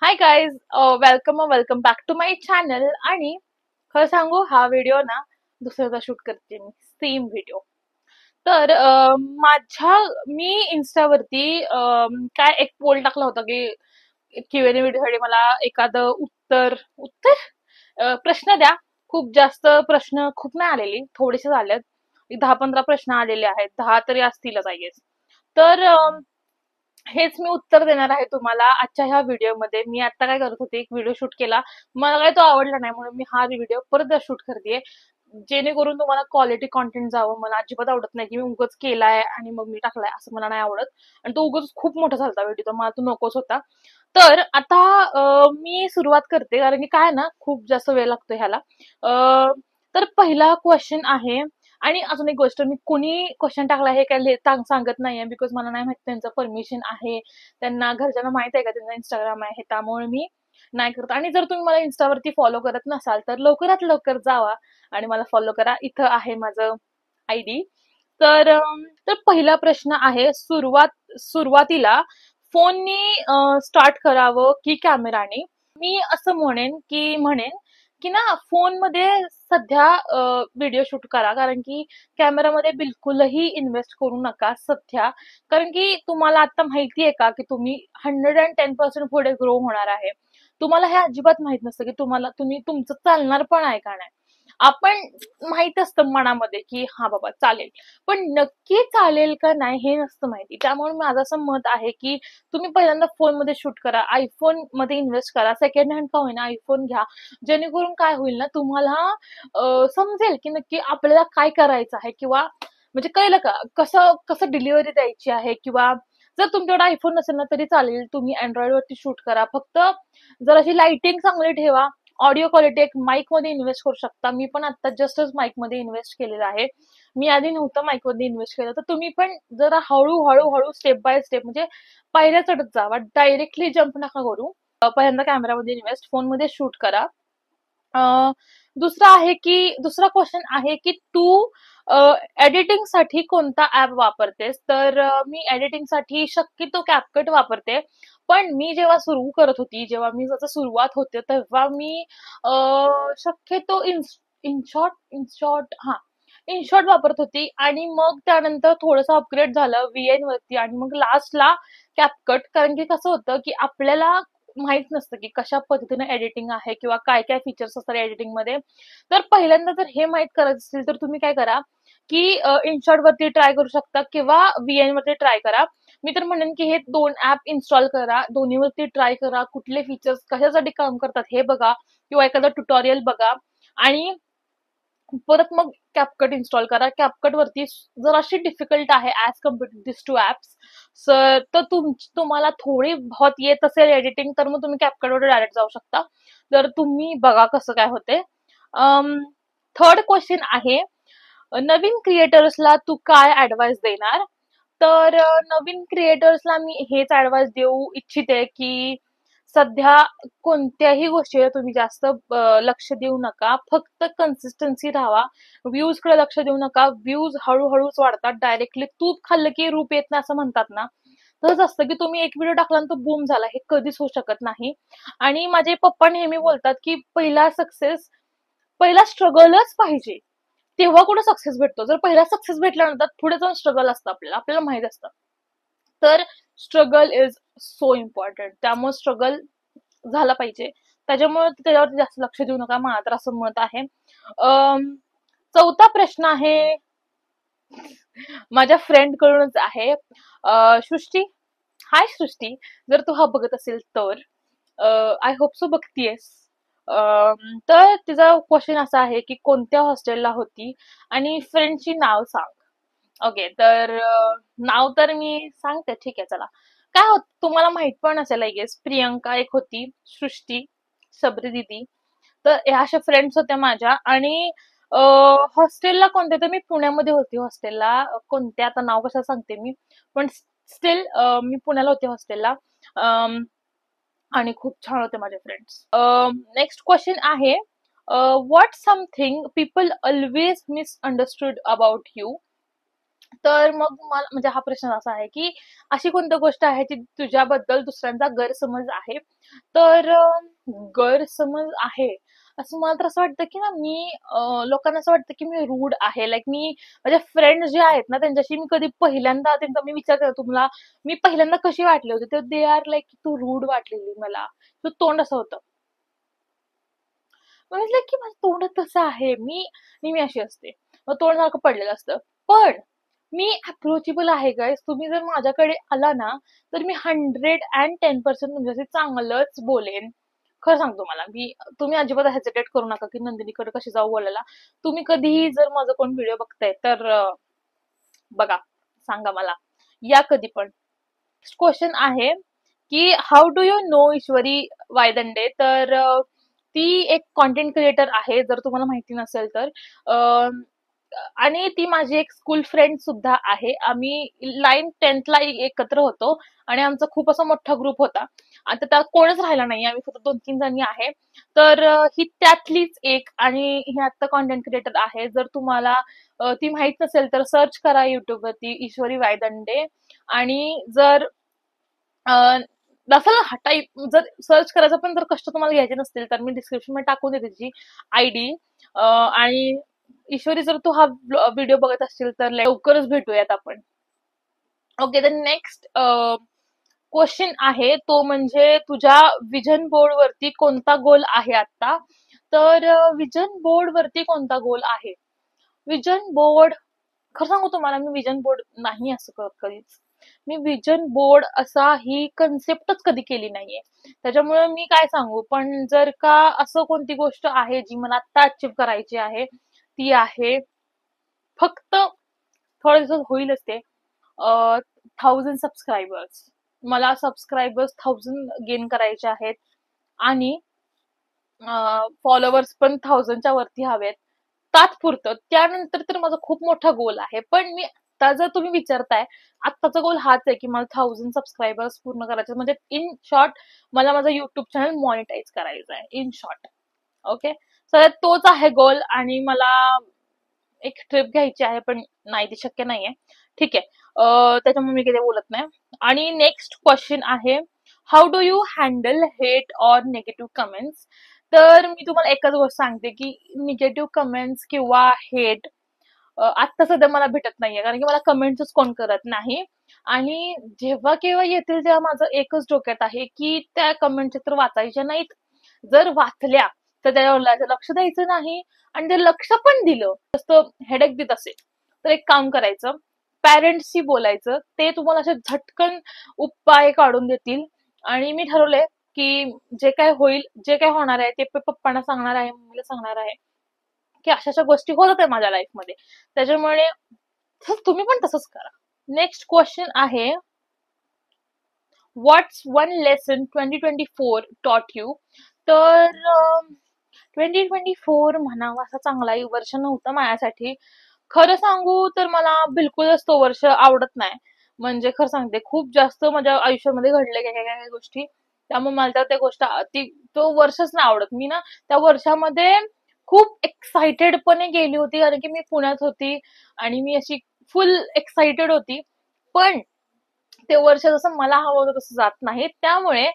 High guys, welcome back to my channel. आणि खरं सांगू, हा व्हिडिओ ना दुसऱ्याचा शूट करते मी, सेम व्हिडिओ. तर मी इन्स्टावरती काय एक पोल टाकला होता की Q&A व्हिडिओसाठी मला एखादं उत्तर उत्तर प्रश्न द्या. खूप जास्त प्रश्न खूप नाही आलेली, थोडेसे आलेत. 10-15 प्रश्न आलेले आहेत, 10 तरी असतीलच आय गेस. तर हेच मी उत्तर देणार आहे तुम्हाला आजच्या ह्या व्हिडिओमध्ये. मी आता काय करत होते, एक व्हिडिओ शूट केला, मला काय तो आवडला नाही म्हणून मी हा व्हिडिओ परत शूट करतेय, जेणेकरून तुम्हाला क्वालिटी कॉन्टेंट जावं. मला अजिबात आवडत नाही की मी उगाच केलाय आणि मग मी टाकलाय, असं मला नाही आवडत. आणि तो उगाच खूप मोठा झाला व्हिडिओ, तर मला तो नकोच होता. तर आता मी सुरुवात करते, कारण की काय ना, खूप जास्त वेळ लागतो ह्याला. तर पहिला क्वेश्चन आहे. आणि अजून एक गोष्ट, मी कोणी क्वेश्चन टाकला हे काय सांगत नाहीये, बिकॉज मला नाही माहिती त्यांचं परमिशन आहे, त्यांना घरच्यांना माहित आहे का त्यांचा इंस्टाग्राम आहे, त्यामुळे मी नाही करत. आणि जर तुम्ही मला इन्स्टावरती फॉलो करत नसाल तर लवकरात लवकर जावा आणि मला फॉलो करा. इथं आहे माझं आयडी. तर तर पहिला प्रश्न आहे, सुरुवातीला फोननी स्टार्ट करावं की कॅमेराने? मी असं म्हणेन की ना, फोनमध्ये सध्या व्हिडिओ शूट करा, कारण की कॅमेरामध्ये बिलकुलही इन्व्हेस्ट करू नका सध्या. कारण की तुम्हाला आता माहिती आहे का की तुम्ही 110% पुढे ग्रो होणार आहे. तुम्हाला हे अजिबात माहित नसतं की तुमचं चालणार पण आहे का नाही. आपण माहित असतं मनामध्ये की हा बाबा चालेल, पण नक्की चालेल का नाही हे नसतं माहिती. त्यामुळे माझं असं मत आहे की तुम्ही पहिल्यांदा फोनमध्ये शूट करा, आयफोन मध्ये इन्व्हेस्ट करा, सेकंड हँड का होईना आयफोन घ्या. जेणेकरून काय होईल ना, तुम्हाला समजेल की नक्की आपल्याला काय करायचं आहे, किंवा म्हणजे कळलं का कसं कसं डिलिव्हरी द्यायची आहे. किंवा जर तुमच्याकडे आयफोन नसेल ना तरी चालेल, तुम्ही अँड्रॉइड वरती शूट करा. फक्त जर अशी लाइटिंग चांगली ठेवा. ऑडिओ क्वालिटी, एक माईक मध्ये इन्व्हेस्ट करू शकता. मी पण आता जस्टच माईक मध्ये इन्व्हेस्ट केलेलं आहे. मी आधी नव्हतं माईक मध्ये इन्व्हेस्ट केलं. तर तुम्ही पण जरा हळूहळू स्टेप बाय स्टेप, म्हणजे पायऱ्या चढत जावा, डायरेक्टली जम्प नका करू. पहिल्यांदा कॅमेरामध्ये इन्व्हेस्ट, फोनमध्ये शूट करा. अ, दुसरा क्वेश्चन आहे की तू एडिटिंग साठी कोणता ऍप वापरतेस? तर मी एडिटिंग साठी शक्यतो कॅपकट वापरते. पण मी जेव्हा सुरू करत होती, जेव्हा मी जसं सुरुवात होते, तेव्हा मी शक्यतो इनशॉट इनशॉट वापरत होती. आणि मग त्यानंतर थोडंसं अपग्रेड झालं VN वरती, आणि मग लास्टला कॅपकट. कारण की कसं होतं की आपल्याला माहित नसतं की कशा पद्धतीने एडिटिंग आहे किंवा काय काय फीचर्स असतात एडिटिंग मध्ये. तर पहिल्यांदा जर हे माहित करायचं असेल तर तुम्ही काय करा की इनशॉट वरती ट्राय करू शकता किंवा VN वरती ट्राय करा. मी तर म्हणेन की हे दोन ऍप इन्स्टॉल करा, दोन्हीवरती ट्राय करा, कुठले फीचर्स कशासाठी काम करतात हे बघा, किंवा एखादं ट्युटोरियल बघा. आणि परत मग कॅपकट इन्स्टॉल करा. कॅपकट वरती जराशी डिफिकल्ट आहे as compare to this two apps. तर तुम्हाला थोडी बहुत येत असेल एडिटिंग, तर मग तुम्ही कॅपकट वर डायरेक्ट जाऊ शकता. तर तुम्ही बघा कसं काय होते. थर्ड क्वेश्चन आहे, नवीन क्रिएटर्सला तू काय ऍडवाइस देणार? तर नवीन क्रिएटर्सला मी हेच ऍडवाइस देऊ इच्छिते की सध्या कोणत्याही गोष्टीला तुम्ही जास्त लक्ष देऊ नका. फक्त कन्सिस्टन्सी राहावा. व्ह्यूज कडे लक्ष देऊ नका. व्ह्यूज हळूहळूच वाढतात. डायरेक्टली तूप खाल्लं की रूप येत नाही असं म्हणतात ना, तसंच असतं की तुम्ही एक व्हिडिओ टाकला आणि तो बूम झाला, हे कधीच होऊ शकत नाही. आणि माझे पप्पा नेहमी बोलतात की पहिला स्ट्रगलच पाहिजे, तेव्हा कुठं सक्सेस भेटतो. जर पहिला सक्सेस भेटल्यानंतर पुढे जाऊन स्ट्रगल असतं, आपल्याला माहित असतं. तर स्ट्रगल इज सो इम्पॉर्टंट. त्यामुळे स्ट्रगल झाला पाहिजे. त्याच्यामुळे त्याच्यावरती जास्त लक्ष देऊ नका, मला तर असं मत आहे. चौथा प्रश्न आहे, माझ्या फ्रेंड कडूनच आहे. सृष्टी, हाय सृष्टी, जर तू हा बघत असेल तर आय होप सो बघतीयस. तर तिचा क्वेश्चन असा आहे की कोणत्या हॉस्टेलला होती आणि फ्रेंडची नाव सांग. ओके, तर नाव तर मी सांगते, ठीक आहे चला. काय होत तुम्हाला माहित पण असेल आय गेस, प्रियंका एक होती, सृष्टी, सबरी दिदी. तर ह्या अशा फ्रेंड्स होत्या माझ्या. आणि हॉस्टेलला कोणत्या, तर मी पुण्यामध्ये होती हॉस्टेलला. कोणत्या आता नाव कसं सांगते मी, पण स्टील मी पुण्याला होते हॉस्टेलला. आणि खूप छान होते माझे फ्रेंड्स. नेक्स्ट क्वेश्चन आहे, what something people always misunderstood about you? तर मग मला म्हणजे हा प्रश्न असा आहे की अशी कोणती गोष्ट आहे जी तुझ्याबद्दल दुसऱ्यांचा गैरसमज आहे? तर गैरसमज आहे असं मला तर असं वाटतं की ना मी लोकांना असं वाटतं की मी रूड आहे. लाईक मी माझे फ्रेंड्स जे आहेत ना त्यांच्याशी मी कधी पहिल्यांदा त्यांचा मी विचार केला तुम्हाला मी पहिल्यांदा कशी वाटली होती तर दे आर लाईक तू रूड वाटलेली मला. तू तोंड असं होतं. म्हटलं की माझं तोंड तसं आहे. मी नेहमी अशी असते. मग तोंड सारखं पडलेलं असतं. पण मी अप्रोचेबल आहे गाईस. तुम्ही जर माझ्याकडे आला ना, तर मी 110% तुमच्याशी चांगलंच बोलेन. खरं सांगतो मला. तुम्ही अजिबात हेजिटेट करू नका, की नंदिनीकडे कशी जाऊ बोलायला. तुम्ही कधीही जर माझा कोण व्हिडिओ बघताय, तर बघा, सांगा मला. या कधी पण. क्वेश्चन आहे, की हाऊ डू यू नो ईश्वरी वायदंडे? तर ती एक कंटेंट क्रिएटर आहे, जर तुम्हाला माहिती नसेल तर. आणि ती माझी एक स्कूल फ्रेंड सुद्धा आहे. आम्ही 9th-10th ला एकत्र होतो आणि आमचा खूप असा मोठा ग्रुप होता. आता त्यात कोणच राहिला नाही. आम्ही फक्त 2-3 जणी आहे. तर ही त्यातलीच एक आणि ही आता कंटेंट क्रिएटर आहे. जर तुम्हाला ती माहित नसेल तर सर्च करा YouTube वरती ईश्वरी वायदंडे आणि जर अ, नसेल हा टाईप जर सर्च करायचा पण जर कष्ट तुम्हाला घ्यायचे नसतील तर मी डिस्क्रिप्शन मध्ये टाकून देते त्याची आयडी आणि ईश्वरी जर तू हा व्हिडिओ बघत असशील तर लवकरच भेटूयात आपण. ओके तर नेक्स्ट क्वेश्चन आहे तो म्हणजे तुझ्या विजन बोर्ड वरती कोणता गोल आहे आता? तर विजन बोर्ड वरती कोणता गोल आहे? विजन बोर्ड खरं सांगू तुम्हाला मी विजन बोर्ड नाही असं करत कधीच. मी विजन बोर्ड असा ही कन्सेप्टच कधी केली नाहीये. त्याच्यामुळे मी काय सांगू पण जर का असं कोणती गोष्ट आहे जी मला आता अचीव्ह करायची आहे ती आहे फक्त थोड्या दिवसात होईलच ते 1000 सबस्क्रायबर्स. मला सबस्क्रायबर्स 1000 गेन करायचे आहेत आणि फॉलोवर्स पण 1000च्या वरती हवेत. तात्पुरतं. त्यानंतर तर माझा खूप मोठा गोल आहे. पण मी आता जर तुम्ही विचारताय, आत्ताचा गोल हाच आहे की मला 1000 सबस्क्रायबर्स पूर्ण करायचे म्हणजे इन शॉर्ट मला माझा YouTube चॅनल मॉनिटाईज करायचा आहे. In short. ओके. तर तोच आहे गोल आणि मला एक ट्रिप घ्यायची आहे पण नाही ती शक्य नाहीये. ठीक आहे. त्याच्यामुळे मी काही बोलत नाही. आणि नेक्स्ट क्वेश्चन आहे, how do you handle hate or negative comments? तर मी तुम्हाला एकच गोष्ट सांगते की निगेटिव्ह कमेंट्स किंवा हेट आत्ता सध्या मला भेटत नाहीये कारण की मला कमेंट्सच कोण करत नाही आणि जेव्हा केव्हा येतील तेव्हा माझं एकच डोक्यात आहे की त्या कमेंट्स तर वाचायच्या नाहीत. जर वाचल्या तर त्याच्यावर लक्ष द्यायचं नाही आणि जर लक्ष पण दिलं तसं हेडेक देत असेल तर एक काम करायचं पॅरेंट्सशी बोलायचं ते तुम्हाला असे झटकन उपाय काढून देतील आणि मी ठरवलंय की जे काय होईल जे काय होणार आहे ते पप्पांना सांगणार आहे मम्मीला सांगणार आहे की अशा अशा गोष्टी होत आहेत माझ्या लाईफ मध्ये त्याच्यामुळे तुम्ही पण तसंच करा. नेक्स्ट क्वेश्चन आहे व्हॉट्स वन लेसन 2024 टॉट यू? तर 2024 म्हणावा असा चांगलाही वर्ष नव्हतं माझ्यासाठी. खरं सांगू तर मला बिलकुलच तो वर्ष आवडत नाही. म्हणजे खरं सांगते खूप जास्त माझ्या आयुष्यामध्ये घडले काय काय काय गोष्टी त्यामुळे मला त्या गोष्ट तो वर्षच नाही आवडत. मी ना त्या वर्षामध्ये खूप एक्साइटेडपणे गेली होती कारण की मी पुण्यात होती आणि मी अशी फुल एक्साइटेड होती. पण ते वर्ष जसं मला हवं होतं तसं जात नाही. त्यामुळे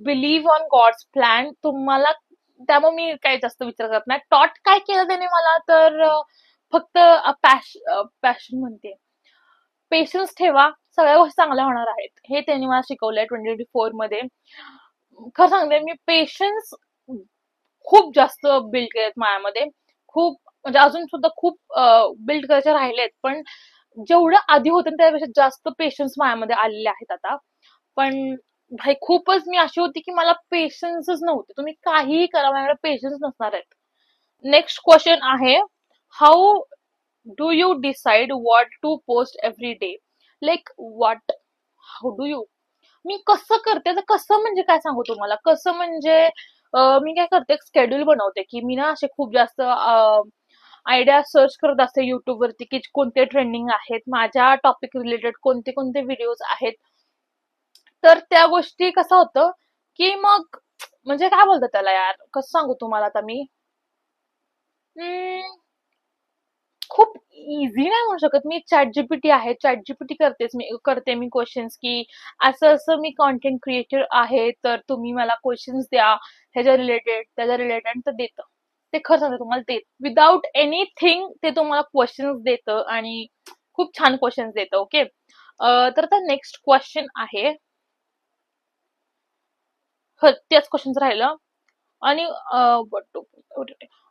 बिलीव्ह ऑन गॉड्स प्लॅन तुम्हाला त्यामुळे मी काही जास्त विचार करत नाही. टॉट काय केलं त्याने मला तर फक्त पॅशन म्हणते पेशन्स ठेवा सगळ्या गोष्टी चांगल्या होणार आहेत हे त्यांनी मला शिकवलंय 2024 मध्ये. खरं सांगते मी पेशन्स खूप जास्त बिल्ड केलेत माझ्यामध्ये. खूप म्हणजे अजून सुद्धा खूप बिल्ड करायचे राहिलेत पण जेवढं आधी होतं त्यापेक्षा जास्त पेशन्स माझ्यामध्ये आलेले आहेत आता. पण भाई खूपच मी अशी होती की मला पेशन्सच नव्हते. तुम्ही काहीही करा माझ्याकडे पेशन्स नसणार आहेत. नेक्स्ट क्वेश्चन आहे how do you decide what to post every day? Like what how do you मी कसं करते आता कसं म्हणजे काय सांगू तुम्हाला कसं म्हणजे मी काय करते शेड्यूल बनवते की मी ना असे खूप जास्त आयडिया सर्च करत असते युट्यूब वरती की कोणते ट्रेंडिंग आहेत माझ्या टॉपिक रिलेटेड कोणते कोणते व्हिडिओज आहेत. तर त्या गोष्टी कसं होतं की मग म्हणजे काय बोलतात त्याला यार कसं सांगू तुम्हाला आता मी खूप इझी नाही म्हणू शकत मी. ChatGPT आहे, ChatGPT करते मी क्वेश्चन्स की असं असं मी कॉन्टेंट क्रिएटर आहे, तर तुम्ही मला क्वेश्चन्स द्या ह्याच्या रिलेटेड त्याच्या रिलेटेड, तर देतं. ते खरं सांगते तुम्हाला, देत विदाउट एनिथिंग ते तुम्हाला क्वेश्चन्स देतं आणि खूप छान क्वेश्चन्स देतं. ओके, तर आता नेक्स्ट क्वेश्चन आहे. त्याच क्वेश्चन राहिलं आणि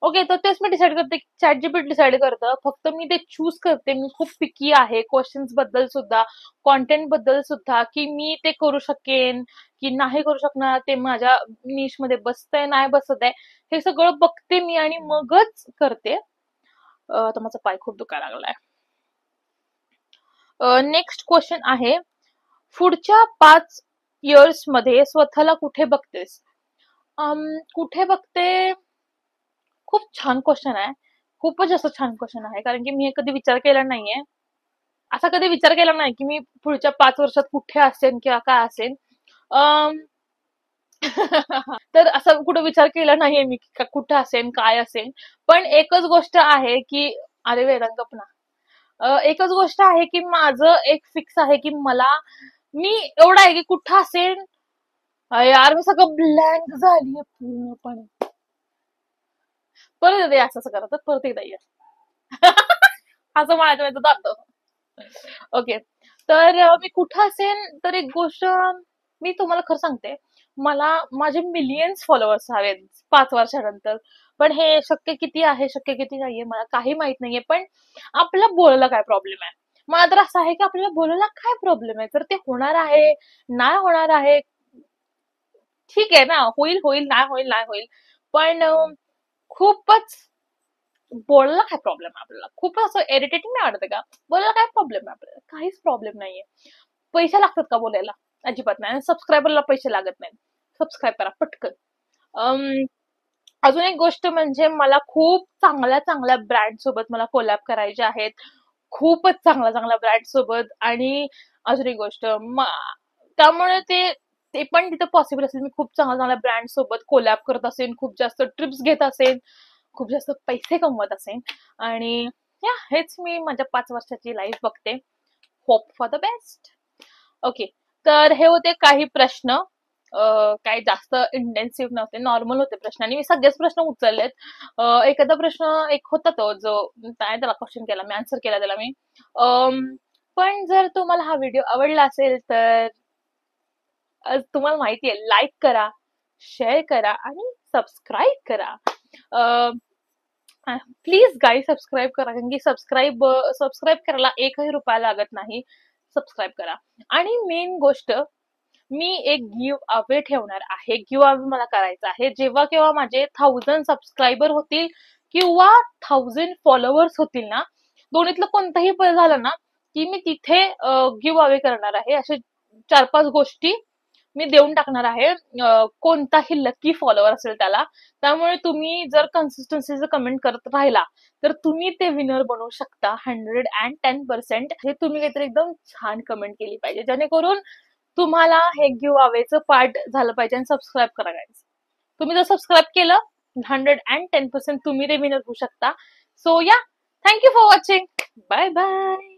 ओके, तर तेच मी डिसाईड करते की ChatGPT डिसाईड करतं. फक्त मी ते चूज करते. मी खूप पिकी आहे क्वेश्चन्स बद्दल सुद्धा, कॉन्टेंट बद्दल सुद्धा, की मी ते करू शकेन की नाही करू शकणार, ते माझ्या निश मध्ये बसतंय नाही बसत आहे, हे सगळं बघते मी आणि मगच करते. तर माझा पाय खूप दुखायला लागलाय. नेक्स्ट क्वेश्चन आहे, पुढच्या 5 इयर्स मध्ये स्वतःला कुठे बघतेस? कुठे बघते? खूप छान क्वेश्चन आहे. खूपच जास्त छान क्वेश्चन आहे, कारण की मी हे कधी विचार केला नाहीये. असा कधी विचार केला नाही की मी पुढच्या 5 वर्षात कुठे असेन किंवा काय असेन. अम, तर असा कुठं विचार केला नाहीये मी की कुठं असेन काय असेन. पण एकच गोष्ट आहे की, अरे वेदांत गप ना. एकच गोष्ट आहे की माझं एक फिक्स आहे की मी एवढं आहे की कुठं असेन. यार मी सगळं ब्लँक झालीये पूर्णपणे. परत येते असं असं करत परत एकदा ये. असं माझ्या जातं. ओके, तर मी कुठं असेन, तर एक गोष्ट मी तुम्हाला खरं सांगते, मला माझे मिलियन्स फॉलोअर्स हवेत 5 वर्षानंतर. पण हे शक्य किती आहे शक्य किती नाहीये मला काही माहित नाहीये. पण आपल्याला बोलायला काय प्रॉब्लेम आहे? मला तर असं आहे की आपल्याला बोलायला काय प्रॉब्लेम आहे? तर ते होणार आहे, नाही होणार आहे, ठीक आहे ना, होईल होईल, नाही होईल नाही होईल. पण खूपच बोलायला काय प्रॉब्लेम आहे आपल्याला? खूप असं इरिटेटिंग नाही वाटत का? बोलायला काय प्रॉब्लेम आहे आपल्याला? काहीच प्रॉब्लेम नाहीये. पैसे लागतात का बोलायला? अजिबात नाही. सबस्क्रायबरला पैसे लागत नाहीत. सबस्क्राईब करा पटकन. अम, अजून एक गोष्ट म्हणजे मला खूप चांगल्या चांगल्या ब्रँड सोबत मला कोलॅब करायचे आहेत. खूपच चांगल्या चांगल्या ब्रँड सोबत. आणि अजून एक गोष्ट त्यामुळे ते ते पण तिथं पॉसिबल असेल. मी खूप चांगल्या चांगल्या ब्रँड सोबत कोलॅब करत असेन, खूप जास्त ट्रिप्स घेत असेन, खूप जास्त पैसे कमवत असेन. आणि या हेच मी माझ्या 5 वर्षाची लाईफ बघते. Hope for the best. Okay, तर हे होते काही प्रश्न. काही जास्त इंटेन्सिव्ह नव्हते, नॉर्मल होते प्रश्न आणि मी सगळेच प्रश्न उचललेत. एखादा प्रश्न एक होता तो जो काय त्याला क्वेश्चन केला मी, आन्सर केला त्याला मी. पण जर तुम्हाला हा व्हिडिओ आवडला असेल तर तुम्हाला माहिती आहे, लाईक करा, शेअर करा आणि सबस्क्राईब करा. प्लीज गाई सबस्क्राईब करा, कारण की सबस्क्राईब करायला 1ही रुपया लागत नाही. सबस्क्राईब करा. आणि मेन गोष्ट, मी एक गिव्ह अवे ठेवणार आहे. गिव्ह अवे मला करायचा आहे जेव्हा केव्हा माझे 1000 सबस्क्रायबर होतील किंवा 1000 फॉलोअर्स होतील ना, दोन्हीतलं कोणतंही झालं ना, की मी तिथे गिव्ह अवे करणार आहे. असे 4-5 गोष्टी मी देऊन टाकणार आहे. कोणताही लकी फॉलोअर असेल त्याला. त्यामुळे तुम्ही जर कन्सिस्टन्सीचं कमेंट करत राहिला तर तुम्ही ते विनर बनवू शकता 110%. हे तुम्ही काहीतरी एकदम छान कमेंट केली पाहिजे, जेणेकरून तुम्हाला हे गिव्ह अवेचं पार्ट झालं पाहिजे. आणि सबस्क्राईब करा गाईज. तुम्ही जर सबस्क्राईब केलं 110% तुम्ही ते विनर होऊ शकता. So yeah, thank you for watching. Bye bye.